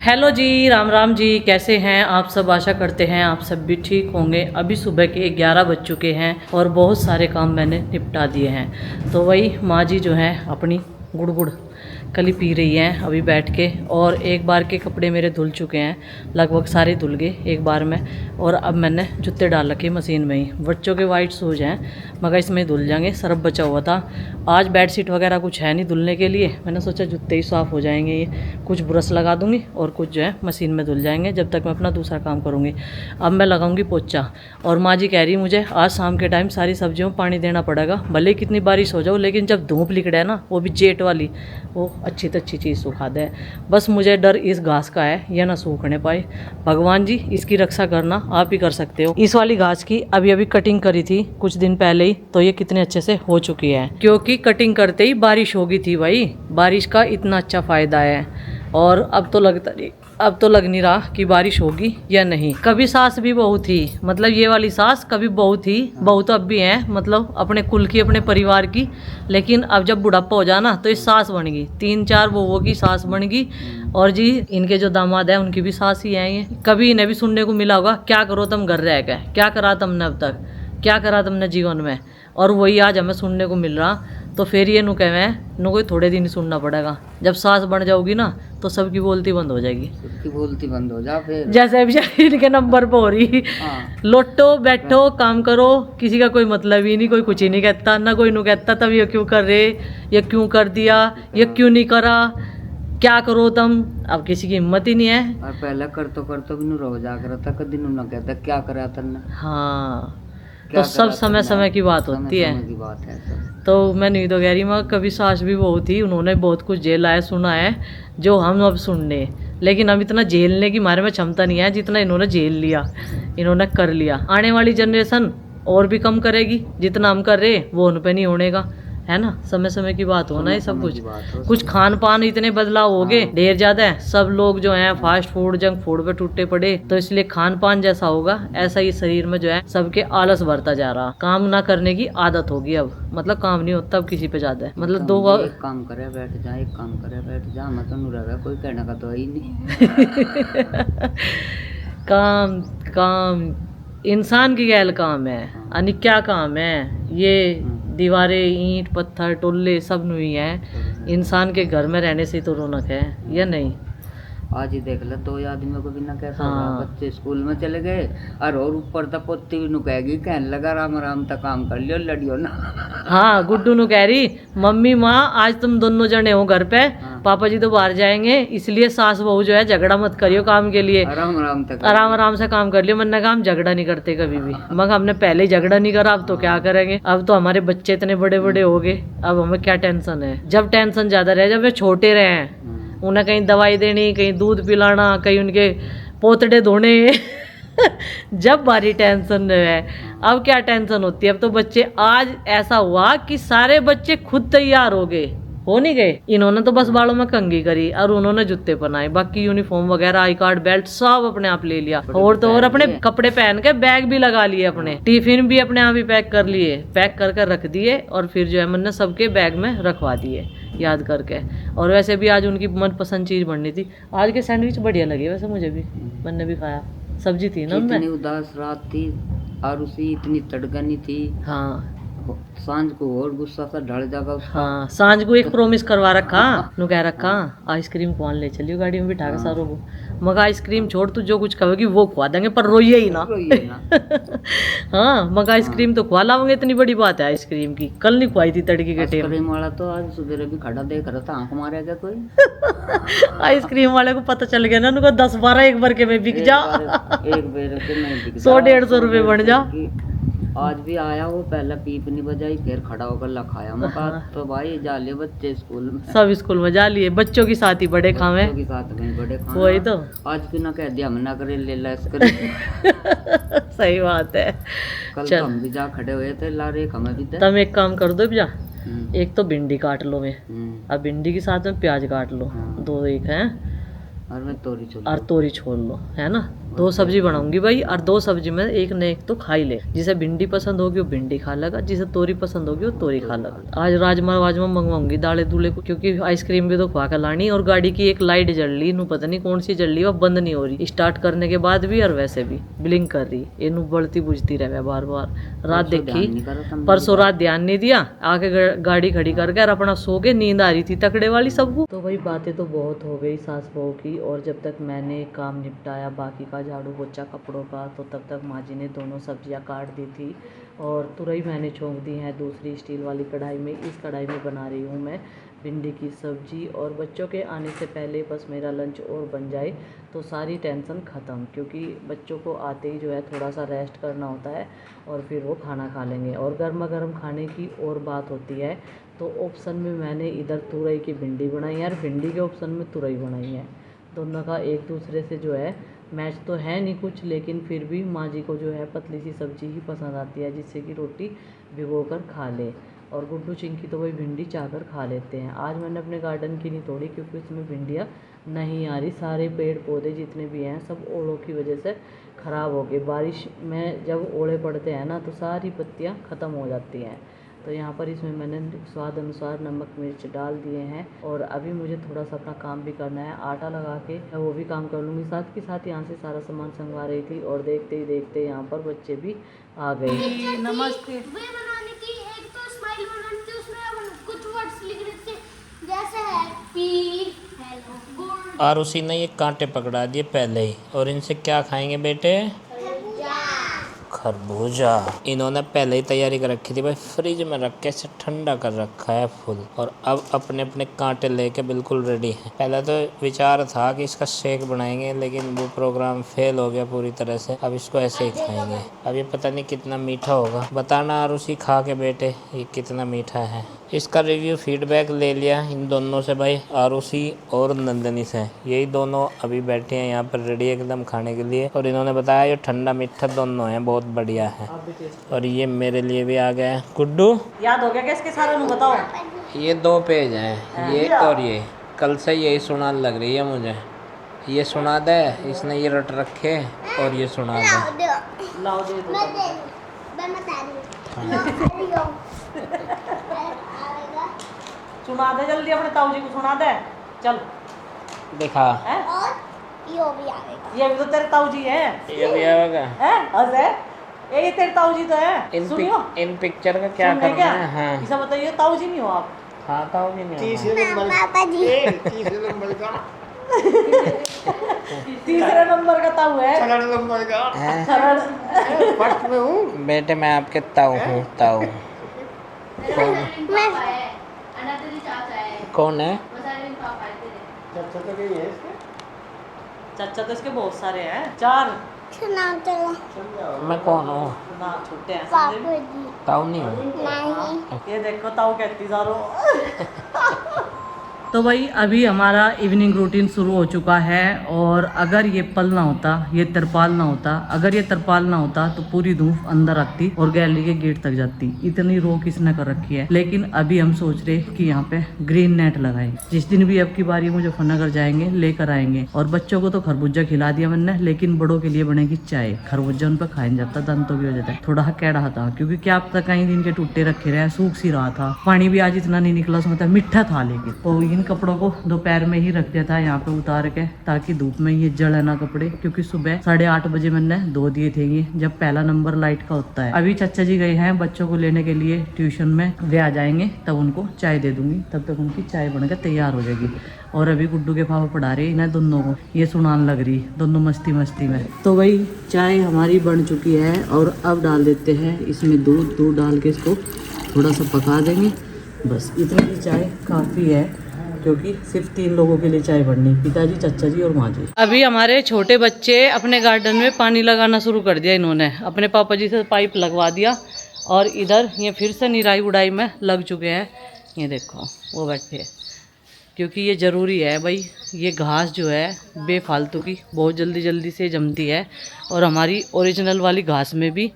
Hello जी, राम राम जी। कैसे हैं आप सब? आशा करते हैं आप सब भी ठीक होंगे। अभी सुबह के 11 बज चुके हैं और बहुत सारे काम मैंने निपटा दिए हैं। तो वही माँ जी जो है अपनी गुड़ गुड़ कली पी रही हैं अभी बैठ के। और एक बार के कपड़े मेरे धुल चुके हैं, लगभग सारे धुल गए एक बार में। और अब मैंने जूते डाल रखे मशीन में ही। बच्चों के वाइट शूज़ हैं मगर इसमें धुल जाएंगे, सरफ बचा हुआ था। आज बेडशीट वगैरह कुछ है नहीं धुलने के लिए, मैंने सोचा जूते ही साफ़ हो जाएंगे। ये कुछ ब्रश लगा दूंगी और कुछ जो है मशीन में धुल जाएंगे जब तक मैं अपना दूसरा काम करूँगी। अब मैं लगाऊंगी पोछा। और माँ जी कह रही मुझे आज शाम के टाइम सारी सब्जियों में पानी देना पड़ेगा, भले कितनी बारिश हो जाओ, लेकिन जब धूप निकले ना, वो भी जेट वाली, वो अच्छी तो अच्छी चीज़ सुखा दे। बस मुझे डर इस घास का है, यह ना सूखने पाए। भगवान जी इसकी रक्षा करना, आप ही कर सकते हो। इस वाली घास की अभी अभी कटिंग करी थी कुछ दिन पहले ही, तो ये कितने अच्छे से हो चुकी है, क्योंकि कटिंग करते ही बारिश होगी थी भाई। बारिश का इतना अच्छा फ़ायदा है। और अब तो लग नहीं रहा कि बारिश होगी या नहीं। कभी सास भी बहू थी, मतलब ये वाली सास कभी बहू थी, बहू तो अब भी है, मतलब अपने कुल की, अपने परिवार की। लेकिन अब जब बुढ़ापा हो जाना तो ये सास बन गई, 3-4 बहुओं की सास बन गई। और जी इनके जो दामाद है उनकी भी सास ही है ये। कभी इन्हें भी सुनने को मिला होगा, क्या करो तुम घर रह गए, क्या करा तुमने अब तक, क्या करा तुमने जीवन में। और वही आज हमें सुनने को मिल रहा। तो फिर ये नु कहे नु कोई थोड़े दिन ही सुनना पड़ेगा। जब सास बन जाओगी ना तो सबकी बोलती बंद हो जाएगी, सबकी बोलती बंद हो जा फिर। जैसे बेचारी इनके नंबर पर हो रही। लोटो बैठो काम करो, किसी का कोई मतलब ही नहीं, कोई कुछ ही नहीं कहता ना, कोई नु कहता तब ये क्यों कर रहे, ये क्यों कर दिया, ये क्यों नहीं करा, क्या करो तुम। अब किसी की हिम्मत ही नहीं है। और पहले कर तो भी नु रो जा कर था, कभी नु ना कहता क्या करा तन्ने। हाँ, तो सब समय समय की बात होती है। समय की बात है सब। तो मैं नहीं तो कह रही, मैं कभी सास भी बहुत थी, उन्होंने बहुत कुछ झेला है, सुना है, जो हम अब सुनने। लेकिन अब इतना झेलने की हमारे में क्षमता नहीं है जितना इन्होंने झेल लिया, इन्होंने कर लिया। आने वाली जनरेशन और भी कम करेगी, जितना हम कर रहे वो उन पे नहीं होने का, है ना। समय समय की बात होना है सब कुछ खान पान इतने बदलाव हो गए ढेर ज्यादा है। सब लोग जो हैं फास्ट फूड जंक फूड पे टूटे पड़े, तो इसलिए खान पान जैसा होगा ऐसा ही शरीर में जो है सबके आलस बढ़ता जा रहा। काम ना करने की आदत होगी अब, मतलब काम नहीं होता अब किसी पे ज्यादा है। मतलब दो एक काम करे बैठ जा, एक काम करे बैठ जा, मैं तो नु रहा कोई कहने का तो ही नहीं। काम काम इंसान की गैल काम है, यानी क्या काम है ये। दीवारें ईंट पत्थर टोल्ले सब नहीं है, इंसान के घर में रहने से तो रौनक है या नहीं। आज ही देख ले 2 आदमियों को बिना कैसा होगा। बच्चे स्कूल में चले गए और ऊपर तक पोती भी नु कहेगी, कहने लगा राम राम तक काम कर लियो लड़ियो ना। हाँ, गुड्डू नु कह रही मम्मी माँ आज तुम दोनों जने हो घर पे, पापा जी तो बाहर जाएंगे, इसलिए सास बहू जो है झगड़ा मत करियो काम के लिए, आराम आराम से काम कर लियो। मैंने कहा हम झगड़ा नहीं करते कभी भी, मगर हमने पहले ही झगड़ा नहीं करा, अब तो क्या करेंगे। अब तो हमारे बच्चे इतने बड़े बड़े हो गए, अब हमें क्या टेंशन है। जब टेंशन ज्यादा रहे, जब वे छोटे रहे हैं, उन्हें कहीं दवाई देनी, कहीं दूध पिलाना, कहीं उनके पोतड़े धोने जब बारी टेंशन है। अब क्या टेंशन होती है, अब तो बच्चे, आज ऐसा हुआ कि सारे बच्चे खुद तैयार हो गए, हो नहीं गए। इन्होंने तो बस बालों में कंघी करी और उन्होंने जूते पहनाए, बाकी यूनिफॉर्म वगैरह आई कार्ड बेल्ट सब अपने आप ले लिया। और तो और अपने कपड़े पहन के बैग भी लगा लिए, अपने टिफिन भी अपने आप ही पैक कर लिए, पैक कर कर रख दिए। और फिर जो है मैंने सबके बैग में रखवा दिए याद करके। और वैसे भी आज उनकी मनपसंद चीज बननी थी। आज के सैंडविच बढ़िया लगे वैसे मुझे भी, मैंने भी खाया, सब्जी थी ना उनमें। इतनी उदास रात थी और उसी इतनी तड़कनी थी। हाँ, सांझ को और गुस्सा सा ढल जाएगा उसका। हाँ, सांझ को एक प्रॉमिस करवा रखा, नु कह रखा आइसक्रीम कौन ले चलियो गाड़ी में बिठा के सारों को। मगर आइसक्रीम छोड़, तू जो कुछ कहोगी वो खुआ देंगे, पर रोइए ही ना। हाँ, मगर आइसक्रीम तो खुआ लाओगे, इतनी बड़ी बात है आइसक्रीम की। कल नहीं खुआई थी तड़की के टेम। आइसक्रीम वाला तो आज सुबह भी खड़ा देख रहा था, आंख मारेगा कोई। आइसक्रीम वाले को पता चल गया ना, उनको 10-12 एक बार के में बिक जा, एक बेर के में बिक 100-150 रुपए बन जा। आज भी आया वो, पहला पीप नहीं बजाई, फिर खड़ा होकर लखाया। मैं कहा तो भाई जा लिए बच्चे स्कूल में, सब स्कूल में जा लिए, बच्चों की साथ ही बड़े खावे, बच्चों के साथ में बड़े खावे। वही तो आज क्यों ना कह दिया हम ना करे ले ला करे। सही बात है। कल तो हम भी जा खड़े हुए थे, ला रे हमें भी दे। तुम एक काम कर दो भैया, एक तो भिंडी काट लो में, अब भिंडी के साथ में प्याज काट लो, 2 एक है, और मैं तोरी छोड़ और तोरी छोड़ लो, है ना। 2 सब्जी बनाऊंगी भाई, और 2 सब्जी में एक न एक तो खा ही ले। जिसे भिंडी पसंद होगी वो भिंडी खा लेगा, जिसे तोरी पसंद होगी वो तोरी खा लेगा। आज राजमा वाजमा मंगवाऊंगी दाले दूल्हे को, क्योंकि आइसक्रीम भी तो खवा कर लानी। और गाड़ी की एक लाइट जल रही, इनू पता नहीं कौन सी जल रही, वो बंद नहीं हो रही स्टार्ट करने के बाद भी, और वैसे भी ब्लिंक कर रही, इनू बढ़ती बुझती रहे बार बार। रात देखी, परसों रात ध्यान नहीं दिया, आके गाड़ी खड़ी करके और अपना सो के, नींद आ रही थी तकड़े वाली सबको। तो भाई बातें तो बहुत हो गई सास बहू की, और जब तक मैंने काम निपटाया बाकी का झाड़ू पोछा कपड़ों का, तो तब तक माँ जी ने दोनों सब्जियां काट दी थी। और तुरई मैंने छोंक दी है दूसरी स्टील वाली कढ़ाई में। इस कढ़ाई में बना रही हूँ मैं भिंडी की सब्जी, और बच्चों के आने से पहले बस मेरा लंच और बन जाए तो सारी टेंशन ख़त्म। क्योंकि बच्चों को आते ही जो है थोड़ा सा रेस्ट करना होता है, और फिर वो खाना खा लेंगे। और गर्मा गर्म खाने की और बात होती है। तो ऑप्शन में मैंने इधर तुरई की भिंडी बनाई है, और भिंडी के ऑप्शन में तुरई बनाई है। दोनों का एक दूसरे से जो है मैच तो है नहीं कुछ, लेकिन फिर भी माँ जी को जो है पतली सी सब्जी ही पसंद आती है, जिससे कि रोटी भिगो कर खा ले। और गुड्डू चिंकी तो वही भिंडी चाहकर खा लेते हैं। आज मैंने अपने गार्डन की नहीं तोड़ी, क्योंकि उसमें भिंडियाँ नहीं आ रही। सारे पेड़ पौधे जितने भी हैं सब ओलों की वजह से ख़राब हो गए। बारिश में जब ओले पड़ते हैं ना, तो सारी पत्तियाँ ख़त्म हो जाती हैं। तो यहाँ पर इसमें मैंने स्वाद अनुसार नमक मिर्च डाल दिए हैं। और अभी मुझे थोड़ा सा अपना काम भी करना है, आटा लगा के वो भी काम कर लूँगी। साथ के साथ यहाँ से सारा सामान संगवा रही थी, और देखते ही देखते यहाँ पर बच्चे भी आ गए। नमस्ते। बनाने की एक तो स्माइल बनानी थी, उसमें कुछ वर्ड्स लिख रहे थे जैसे हैप्पी, हेलो, गुड। और उसी ने ये कांटे पकड़ा दिए पहले ही। और इनसे क्या खाएंगे बेटे? खरबूजा। इन्होंने पहले ही तैयारी कर रखी थी भाई, फ्रिज में रख के इसे ठंडा कर रखा है फुल। और अब अपने अपने कांटे लेके बिल्कुल रेडी है। पहले तो विचार था कि इसका शेक बनाएंगे, लेकिन वो प्रोग्राम फेल हो गया पूरी तरह से। अब इसको ऐसे ही खाएंगे। अब ये पता नहीं कितना मीठा होगा, बताना आरुषि खा के बेटे ये कितना मीठा है। इसका रिव्यू फीडबैक ले लिया इन दोनों से भाई, आरुषि और नंदनी से। यही दोनों अभी बैठे हैं यहाँ पर रेडी एकदम खाने के लिए। और इन्होंने बताया ये ठंडा मीठा दोनों है, बहुत बढ़िया है। और ये मेरे लिए भी आ गया है। गुड्डू याद हो गया क्या इसके सारे? बताओ। ये 2 पेज हैं, ये और ये। कल से यही सुना लग रही है मुझे। ये सुना दे, इसने ये रट रखे, और ये सुना दे। लाओ दे दो। मैं बता रही हूँ। सुना दे जल्दी, अपने ताऊ जी को सुना दे। चल दिखा। और ये भी आएगा। ये भी तो तेरे ताऊ जी है। ये भी आएगा। ये तेरे ताऊ जी तो है। सुनियो इन पिक्चर का क्या सुन रहे करना है? हाँ इसे बताइए, ताऊ जी नहीं हो आप? हाँ ताऊ जी नहीं पापा जी। तीसरे नंबर का ताऊ है। फर्स्ट में हूँ बेटे, मैं आपके ताऊ हूँ। ताऊ कौन है? चाचा तो इसके बहुत सारे हैं, 4। मैं कौन हूँ? ना छोटे हैं पापा समझे? जी ताऊ नहीं हूँ। नहीं। ये देखो ताऊ कहती सारो। तो भाई अभी हमारा इवनिंग रूटीन शुरू हो चुका है। और अगर ये पल ना होता, ये तिरपाल ना होता, अगर ये तिरपाल ना होता तो पूरी धूप अंदर आती और गैलरी के गेट तक जाती। इतनी रो किसने कर रखी है। लेकिन अभी हम सोच रहे कि यहाँ पे ग्रीन नेट लगाएं। जिस दिन भी अब की बारी मुजफ्फरनगर जाएंगे लेकर आएंगे। और बच्चों को तो खरबूजा खिला दिया मैंने, लेकिन बड़ों के लिए बनेगी चाय। खरबूजा उन पर खाया नहीं जाता, दांतों की वजह से थोड़ा कैड़ा था। क्योंकि क्या अब तक कई दिन के टूटे रखे रहे, सूख सी रहा था। पानी भी आज इतना नहीं निकला, समझता मीठा था। लेकिन तो इन कपड़ों को दोपहर में ही रख दिया था यहाँ पे उतार के, ताकि धूप में ये जले ना कपड़े। क्योंकि सुबह 8:30 बजे मैंने धो दिए थे ये, जब पहला नंबर लाइट का होता है। अभी चाचा जी गए हैं बच्चों को लेने के लिए ट्यूशन में, वे आ जाएंगे तब उनको चाय दे दूंगी। तब तक उनकी चाय बनकर तैयार हो जाएगी। और अभी गुड्डू के पापा पढ़ा रहे इन्हें दोनों को, ये सुनान लग रही दोनों मस्ती मस्ती में। तो भाई चाय हमारी बन चुकी है, और अब डाल देते हैं इसमें दूध डाल के इसको थोड़ा सा पका देंगे। बस इतनी की चाय काफ़ी है, क्योंकि सिर्फ 3 लोगों के लिए चाय बननी, पिताजी चाचा जी और माँ जी। अभी हमारे छोटे बच्चे अपने गार्डन में पानी लगाना शुरू कर दिया। इन्होंने अपने पापा जी से पाइप लगवा दिया, और इधर ये फिर से निराई उड़ाई में लग चुके हैं। ये देखो वो बैठे हैं, क्योंकि ये ज़रूरी है भाई। ये घास जो है बेफालतू की बहुत जल्दी जल्दी से जमती है, और हमारी ओरिजिनल वाली घास में भी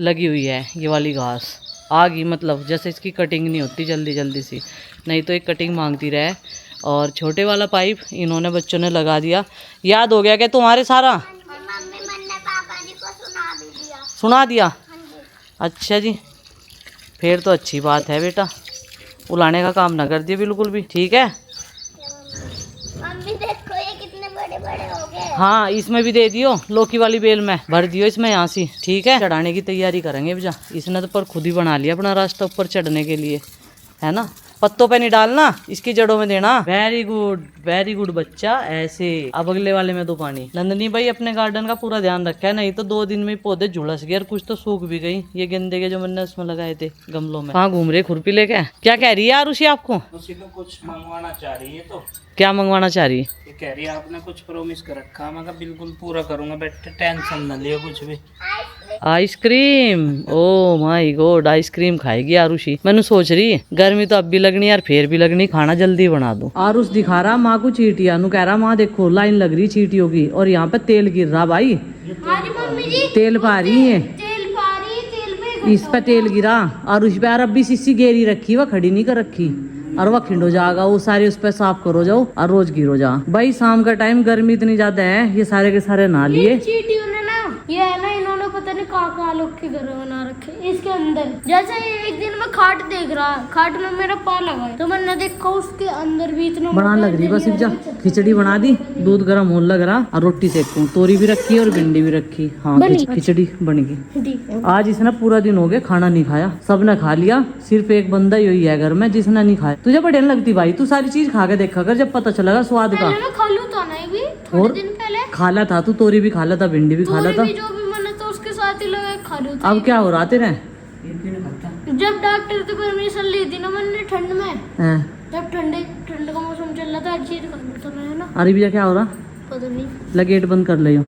लगी हुई है ये वाली घास। आ गई मतलब जैसे इसकी कटिंग नहीं होती जल्दी जल्दी सी, नहीं तो एक कटिंग मांगती रहे। और छोटे वाला पाइप इन्होंने बच्चों ने लगा दिया। याद हो गया क्या तुम्हारे सारा? मम्मी सुना दिया? हाँ जी। अच्छा जी, फिर तो अच्छी बात है बेटा, उलाने का काम ना कर दिए बिल्कुल भी, ठीक है। मम्मी देखो ये कितने बड़े बड़े हो गए। हाँ इसमें भी दे दियो, लौकी वाली बेल में भर दियो इसमें यहाँ से, ठीक है। चढ़ाने की तैयारी करेंगे भैया, इसने तो पर खुद ही बना लिया अपना रास्ता ऊपर चढ़ने के लिए, है ना। पत्तों पे नहीं डालना, इसकी जड़ों में देना। वेरी गुड बच्चा, ऐसे। अब अगले वाले में दो पानी। नंदनी भाई अपने गार्डन का पूरा ध्यान रखा है, नहीं तो 2 दिन में पौधे झुलस गए और कुछ तो सूख भी गई। ये गेंदे के जो मैंने उसमें लगाए थे गमलों में। कहाँ घूम रहे खुरपी लेके? क्या कह रही है आरुषि आपको? उसी को कुछ मंगवाना चाह रही है। तो क्या मंगवाना चाह रही है? ये कह रही है आपने कुछ प्रॉमिस कर रखा, मैं कहा बिल्कुल पूरा करूंगा बेटे, टेंशन न लियो कुछ भी। Ice cream, oh my God, ice cream खाएगी आरुषि। मैंने सोच रही है गर्मी तो अब भी लगनी यार, फिर भी लगनी, खाना जल्दी बना दो। आरुष दिखा रहा माँ को चीटियां, नु कह रहा माँ देखो लाइन लग रही चीटियों की, और यहाँ पे तेल गिर रहा भाई। हाँ जी मम्मी जी, तेल पा रही है, तेल पा रही है, तेल पे इस पे तेल गिरा। आरुष पे यार अब भी शीशी गेरी रखी, वह खड़ी नहीं कर रखी, और वह खिंडो जाएगा, वो सारे उस पे साफ करो जाओ और रोज गिरो जा। भाई शाम का टाइम गर्मी इतनी ज्यादा है, ये सारे के सारे नहा लिए। चीटियों ने ना, ये है ना, इन्होंने पता नहीं कहाँ लोग के घर बना रखे इसके अंदर। जैसे एक दिन मैं खाट देख रहा, खाट में मेरा पा लगा है, तो मैंने देखा उसके अंदर भी इतना बना लग रही बस जा, खिचड़ी बना दी, दूध गर्म होने लग रहा और रोटी सेकूं, तोरी भी रखी और भिंडी भी रखी। हाँ खिचड़ी बन गई। ठीक है। आज इसने पूरा दिन हो गया खाना नहीं खाया, सबने खा लिया, सिर्फ एक बंदा ही है घर में जिसने नहीं खाया। तुझे बढ़िया लगती भाई, तू सारी चीज खा के देखा कर, जब पता चलेगा स्वाद का। पहले मैं खा लूँ तो नहीं भी, थोड़े और दिन पहले खा ला था तू, तोरी भी खा ला था, भिंडी भी खा ला था। भी जो भी मैंने तो उसके साथ ही लगा खा लूँ। अब क्या हो रहा तेरे? जब डॉक्टर से परमिशन ली थी ना मैंने ठंड में, हैं? जब ठंड का मौसम चल रहा था, अच्छी खा लूँ था मैं, है ना। अरे भैया क्या हो रहा? पता नहीं। गेट बंद कर ले।